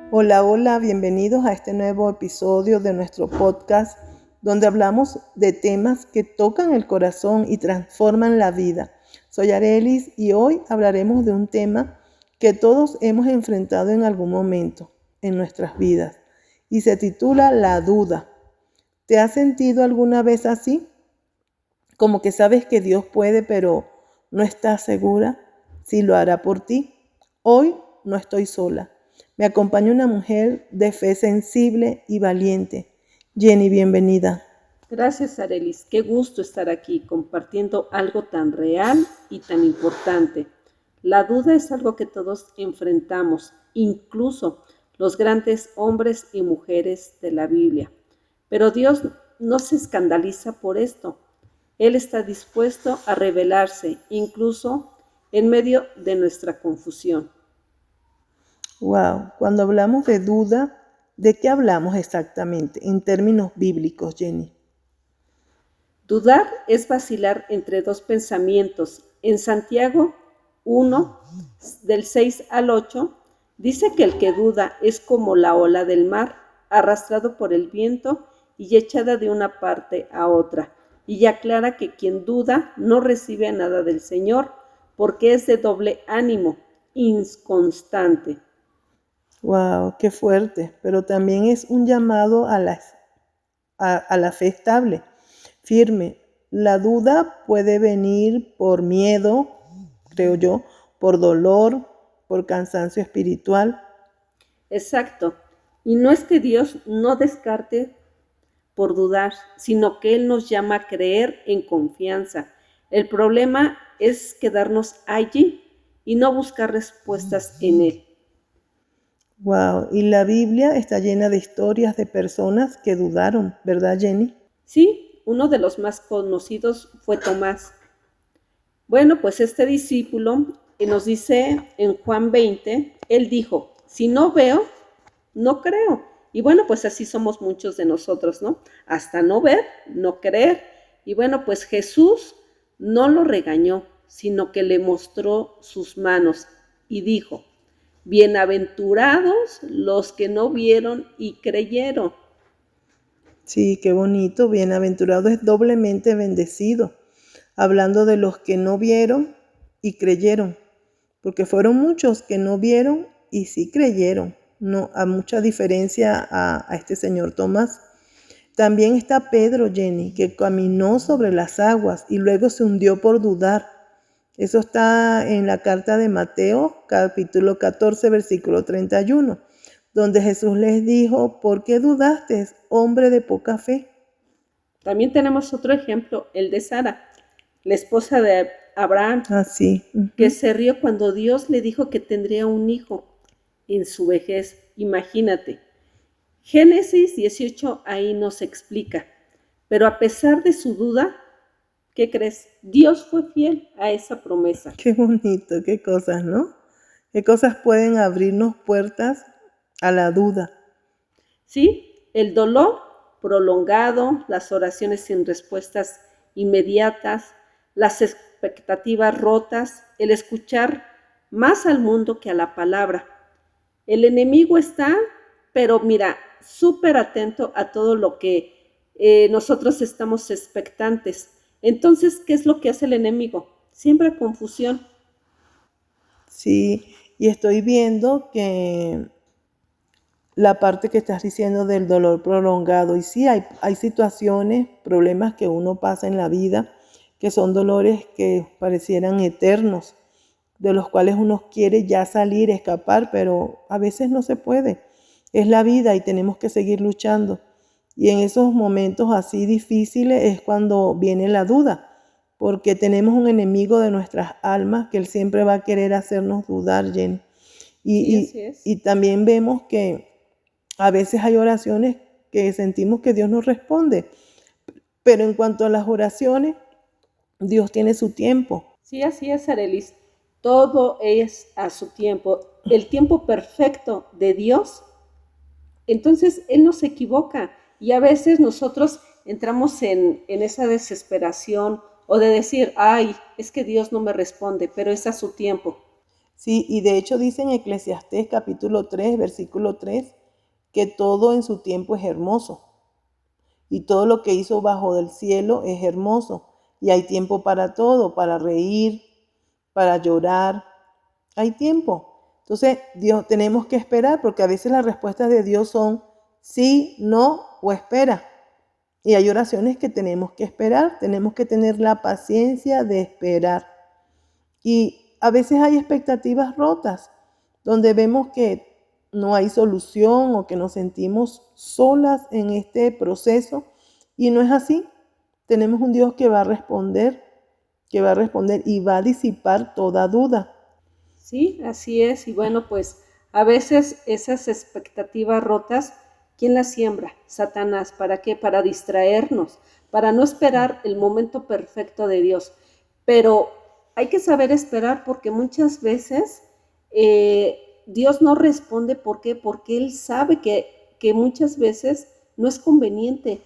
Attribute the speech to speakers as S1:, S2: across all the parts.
S1: Hola, hola, bienvenidos a este nuevo episodio de nuestro podcast donde hablamos de temas que tocan el corazón y transforman la vida. Soy Arelis y hoy hablaremos de un tema que todos hemos enfrentado en algún momento en nuestras vidas y se titula La duda. ¿Te has sentido alguna vez así? Como que sabes que Dios puede, pero no estás segura si lo hará por ti. Hoy no estoy sola. Me acompaña una mujer de fe sensible y valiente. Jenny, bienvenida.
S2: Gracias, Arelis. Qué gusto estar aquí compartiendo algo tan real y tan importante. La duda es algo que todos enfrentamos, incluso los grandes hombres y mujeres de la Biblia. Pero Dios no se escandaliza por esto. Él está dispuesto a revelarse, incluso en medio de nuestra confusión.
S1: Wow, cuando hablamos de duda, ¿de qué hablamos exactamente en términos bíblicos, Jenny?
S2: Dudar es vacilar entre dos pensamientos. En Santiago 1, del 6 al 8, dice que el que duda es como la ola del mar, arrastrado por el viento y echada de una parte a otra. Y aclara que quien duda no recibe nada del Señor, porque es de doble ánimo, inconstante.
S1: Wow, qué fuerte, pero también es un llamado a la fe estable, firme. La duda puede venir por miedo, creo yo, por dolor, por cansancio espiritual.
S2: Exacto. Y no es que Dios no descarte por dudar, sino que Él nos llama a creer en confianza. El problema es quedarnos allí y no buscar respuestas en Él.
S1: Wow, y la Biblia está llena de historias de personas que dudaron, ¿verdad, Jenny?
S2: Sí, uno de los más conocidos fue Tomás. Bueno, pues este discípulo nos dice en Juan 20, él dijo, si no veo, no creo. Y bueno, pues así somos muchos de nosotros, ¿no? Hasta no ver, no creer. Y bueno, pues Jesús no lo regañó, sino que le mostró sus manos y dijo, bienaventurados los que no vieron y creyeron.
S1: Sí, qué bonito, bienaventurado es doblemente bendecido, hablando de los que no vieron y creyeron, porque fueron muchos que no vieron y sí creyeron. No, a mucha diferencia a este señor Tomás. También está Pedro, Jenny, que caminó sobre las aguas y luego se hundió por dudar. Eso está en la carta de Mateo, capítulo 14, versículo 31, donde Jesús les dijo, ¿por qué dudaste, hombre de poca fe?
S2: También tenemos otro ejemplo, el de Sara, la esposa de Abraham, que se rió cuando Dios le dijo que tendría un hijo en su vejez. Imagínate. Génesis 18 ahí nos explica. Pero a pesar de su duda, ¿qué crees? Dios fue fiel a esa promesa.
S1: Qué bonito, qué cosas, ¿no? ¿Qué cosas pueden abrirnos puertas a la duda?
S2: Sí, el dolor prolongado, las oraciones sin respuestas inmediatas, las expectativas rotas, el escuchar más al mundo que a la palabra. El enemigo está, pero mira, súper atento a todo lo que nosotros estamos expectantes. Entonces, ¿qué es lo que hace el enemigo? Siembra confusión.
S1: Sí, y estoy viendo que la parte que estás diciendo del dolor prolongado, y sí, hay situaciones, problemas que uno pasa en la vida, que son dolores que parecieran eternos, de los cuales uno quiere ya salir, escapar, pero a veces no se puede. Es la vida y tenemos que seguir luchando. Y en esos momentos así difíciles es cuando viene la duda, porque tenemos un enemigo de nuestras almas que él siempre va a querer hacernos dudar, Jenny. Y también vemos que a veces hay oraciones que sentimos que Dios nos responde, pero en cuanto a las oraciones, Dios tiene su tiempo.
S2: Sí, así es, Arelis. Todo es a su tiempo. El tiempo perfecto de Dios. Entonces, Él no se equivoca. Y a veces nosotros entramos en esa desesperación o de decir, ay, es que Dios no me responde, pero es a su tiempo.
S1: Sí, y de hecho dice en Eclesiastés capítulo 3, versículo 3, que todo en su tiempo es hermoso. Y todo lo que hizo bajo del cielo es hermoso. Y hay tiempo para todo, para reír, para llorar. Hay tiempo. Entonces, Dios, tenemos que esperar, porque a veces las respuestas de Dios son sí, no o espera. Y hay oraciones que tenemos que esperar, tenemos que tener la paciencia de esperar. Y a veces hay expectativas rotas, donde vemos que no hay solución o que nos sentimos solas en este proceso. Y no es así. Tenemos un Dios que va a responder y va a disipar toda duda.
S2: Sí, así es. Y bueno, pues a veces esas expectativas rotas, ¿quién las siembra? Satanás. ¿Para qué? Para distraernos, para no esperar el momento perfecto de Dios. Pero hay que saber esperar porque muchas veces Dios no responde. ¿Por qué? Porque Él sabe que muchas veces no es conveniente,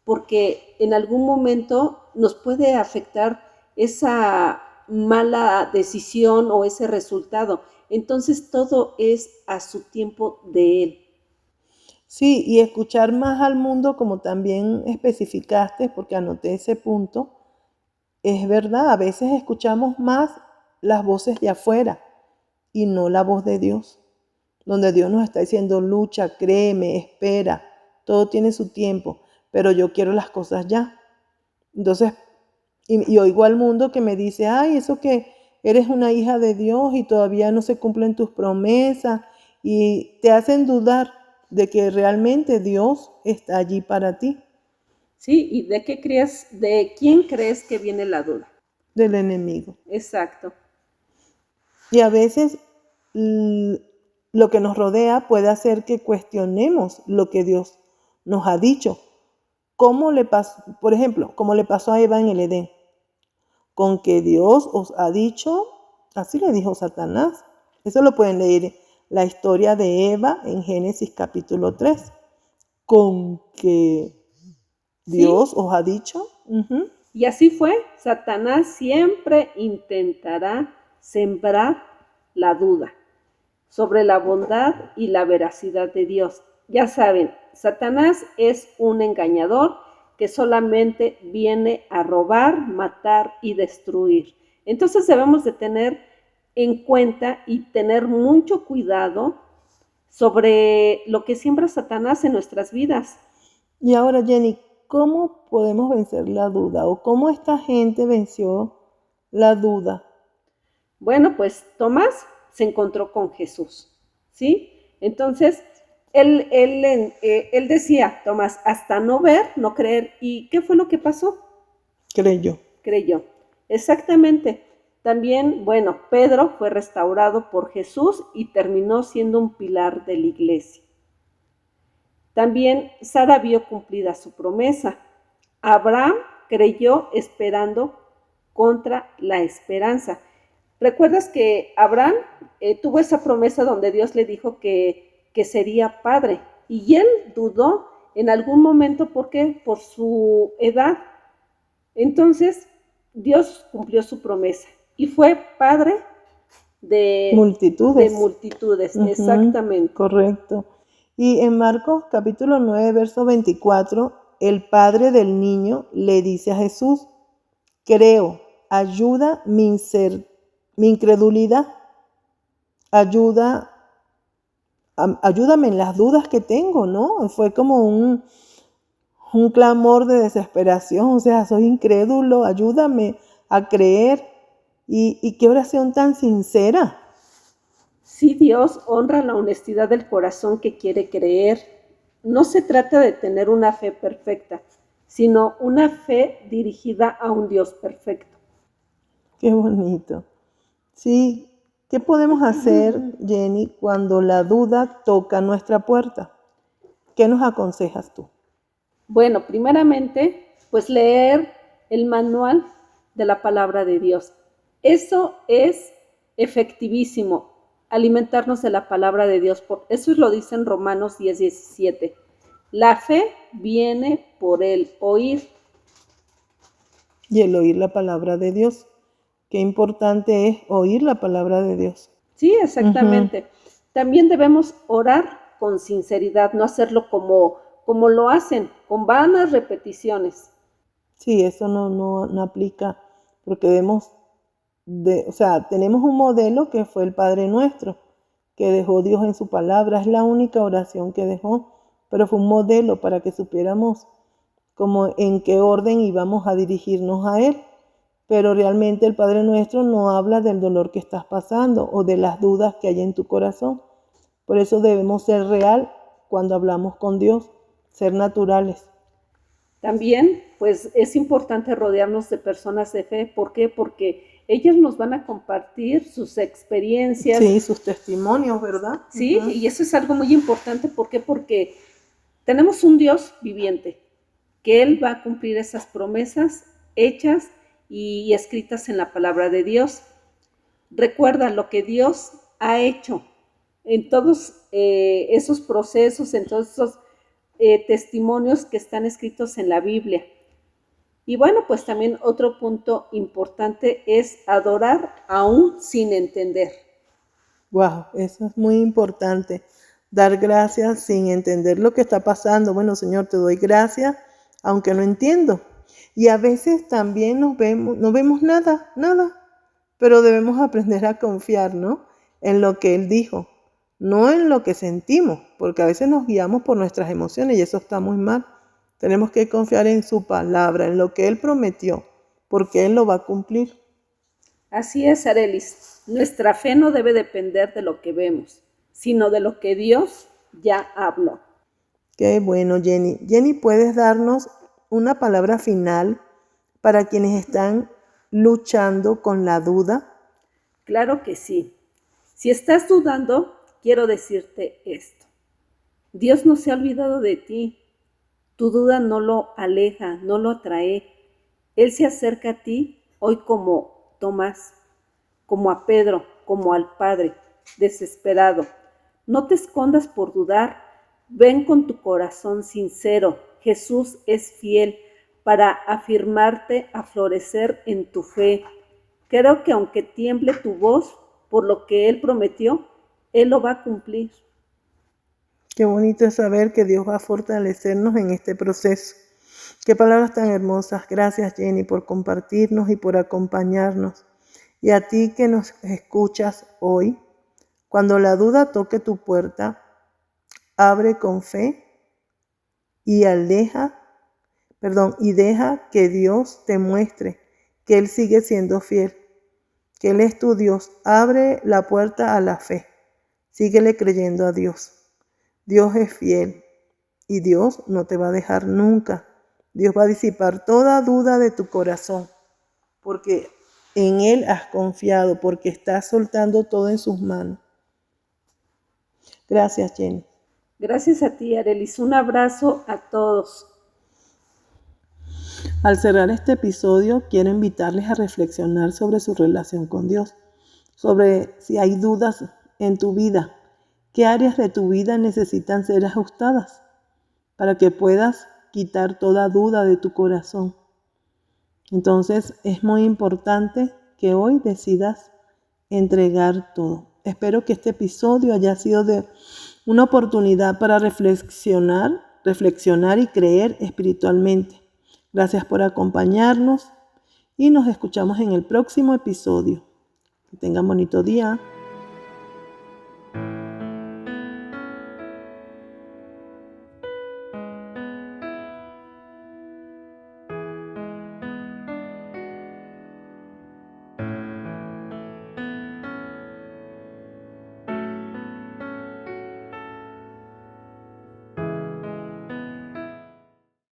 S2: porque en algún momento nos puede afectar esa mala decisión o ese resultado. Entonces todo es a su tiempo de Él.
S1: Sí, y escuchar más al mundo, como también especificaste, porque anoté ese punto, es verdad, a veces escuchamos más las voces de afuera y no la voz de Dios, donde Dios nos está diciendo, lucha, créeme, espera, todo tiene su tiempo, pero yo quiero las cosas ya. Entonces, y oigo al mundo que me dice, ay, eso que eres una hija de Dios y todavía no se cumplen tus promesas, y te hacen dudar de que realmente Dios está allí para ti.
S2: ¿Sí? ¿Y de qué crees? ¿De quién crees que viene la duda?
S1: Del enemigo.
S2: Exacto.
S1: Y a veces lo que nos rodea puede hacer que cuestionemos lo que Dios nos ha dicho. ¿Cómo le pasó, por ejemplo, como le pasó a Eva en el Edén? Con que Dios os ha dicho, así le dijo Satanás. Eso lo pueden leer, la historia de Eva en Génesis capítulo 3. Con que Dios
S2: ¿Sí?
S1: os ha dicho.
S2: Y así fue. Satanás siempre intentará sembrar la duda sobre la bondad y la veracidad de Dios. Ya saben, Satanás es un engañador que solamente viene a robar, matar y destruir. Entonces debemos de tener en cuenta y tener mucho cuidado sobre lo que siembra Satanás en nuestras vidas.
S1: Y ahora, Jenny, ¿cómo podemos vencer la duda? ¿O cómo esta gente venció la duda?
S2: Bueno, pues Tomás se encontró con Jesús, ¿sí? Entonces, él decía, Tomás, hasta no ver, no creer. ¿Y qué fue lo que pasó?
S1: Creyó.
S2: Creyó. Exactamente. También, bueno, Pedro fue restaurado por Jesús y terminó siendo un pilar de la iglesia. También Sara vio cumplida su promesa. Abraham creyó esperando contra la esperanza. ¿Recuerdas que Abraham tuvo esa promesa donde Dios le dijo que sería padre? Y él dudó en algún momento, ¿por qué? Por su edad. Entonces, Dios cumplió su promesa y fue padre de
S1: Multitudes.
S2: multitudes, exactamente.
S1: Correcto. Y en Marcos capítulo 9, verso 24, el padre del niño le dice a Jesús, creo, ayuda mi incredulidad, ayúdame en las dudas que tengo, ¿no? Fue como un clamor de desesperación, o sea, soy incrédulo, ayúdame a creer. Y qué oración tan sincera.
S2: Sí, Dios honra la honestidad del corazón que quiere creer. No se trata de tener una fe perfecta, sino una fe dirigida a un Dios perfecto.
S1: Qué bonito. Sí, ¿qué podemos hacer, Jenny, cuando la duda toca nuestra puerta? ¿Qué nos aconsejas tú?
S2: Bueno, primeramente, pues leer el manual de la palabra de Dios. Eso es efectivísimo, alimentarnos de la palabra de Dios. Eso lo dice en Romanos 10:17. La fe viene por el oír.
S1: Y el oír la palabra de Dios. Qué importante es oír la palabra de Dios.
S2: Sí, exactamente. También debemos orar con sinceridad, no hacerlo como lo hacen, con vanas repeticiones.
S1: Sí, eso no aplica, porque tenemos un modelo que fue el Padre Nuestro, que dejó Dios en su palabra. Es la única oración que dejó, pero fue un modelo para que supiéramos como en qué orden íbamos a dirigirnos a Él. Pero realmente el Padre Nuestro no habla del dolor que estás pasando o de las dudas que hay en tu corazón. Por eso debemos ser real cuando hablamos con Dios, ser naturales.
S2: También, pues es importante rodearnos de personas de fe. ¿Por qué? Porque ellas nos van a compartir sus experiencias.
S1: Sí, sus testimonios, ¿verdad?
S2: Sí, y eso es algo muy importante. ¿Por qué? Porque tenemos un Dios viviente, que Él va a cumplir esas promesas hechas y escritas en la palabra de Dios. Recuerda lo que Dios ha hecho en todos esos procesos, en todos esos testimonios que están escritos en la Biblia. Y bueno, pues también otro punto importante es adorar aún sin entender.
S1: Wow, eso es muy importante. Dar gracias sin entender lo que está pasando. Bueno, Señor, te doy gracias, aunque no entiendo. Y a veces también no vemos nada, pero debemos aprender a confiar, ¿no? En lo que Él dijo, no en lo que sentimos, porque a veces nos guiamos por nuestras emociones y eso está muy mal. Tenemos que confiar en su palabra, en lo que Él prometió, porque Él lo va a cumplir.
S2: Así es, Arelis. Nuestra fe no debe depender de lo que vemos, sino de lo que Dios ya habló.
S1: Qué bueno, Jenny. Jenny, ¿puedes darnos una palabra final para quienes están luchando con la duda?
S2: Claro que sí. Si estás dudando, quiero decirte esto. Dios no se ha olvidado de ti. Tu duda no lo aleja, no lo atrae. Él se acerca a ti hoy como Tomás, como a Pedro, como al Padre, desesperado. No te escondas por dudar. Ven con tu corazón sincero. Jesús es fiel para afirmarte a florecer en tu fe. Creo que aunque tiemble tu voz por lo que Él prometió, Él lo va a cumplir.
S1: Qué bonito es saber que Dios va a fortalecernos en este proceso. Qué palabras tan hermosas. Gracias, Jenny, por compartirnos y por acompañarnos. Y a ti que nos escuchas hoy, cuando la duda toque tu puerta, abre con fe y deja que Dios te muestre que Él sigue siendo fiel, que Él es tu Dios. Abre la puerta a la fe. Síguele creyendo a Dios. Dios es fiel y Dios no te va a dejar nunca. Dios va a disipar toda duda de tu corazón, porque en Él has confiado, porque estás soltando todo en sus manos. Gracias, Jenny.
S2: Gracias a ti, Arelis. Un abrazo a todos.
S1: Al cerrar este episodio, quiero invitarles a reflexionar sobre su relación con Dios, sobre si hay dudas en tu vida, qué áreas de tu vida necesitan ser ajustadas para que puedas quitar toda duda de tu corazón. Entonces, es muy importante que hoy decidas entregar todo. Espero que este episodio haya sido de una oportunidad para reflexionar y creer espiritualmente. Gracias por acompañarnos y nos escuchamos en el próximo episodio. Que tengan bonito día.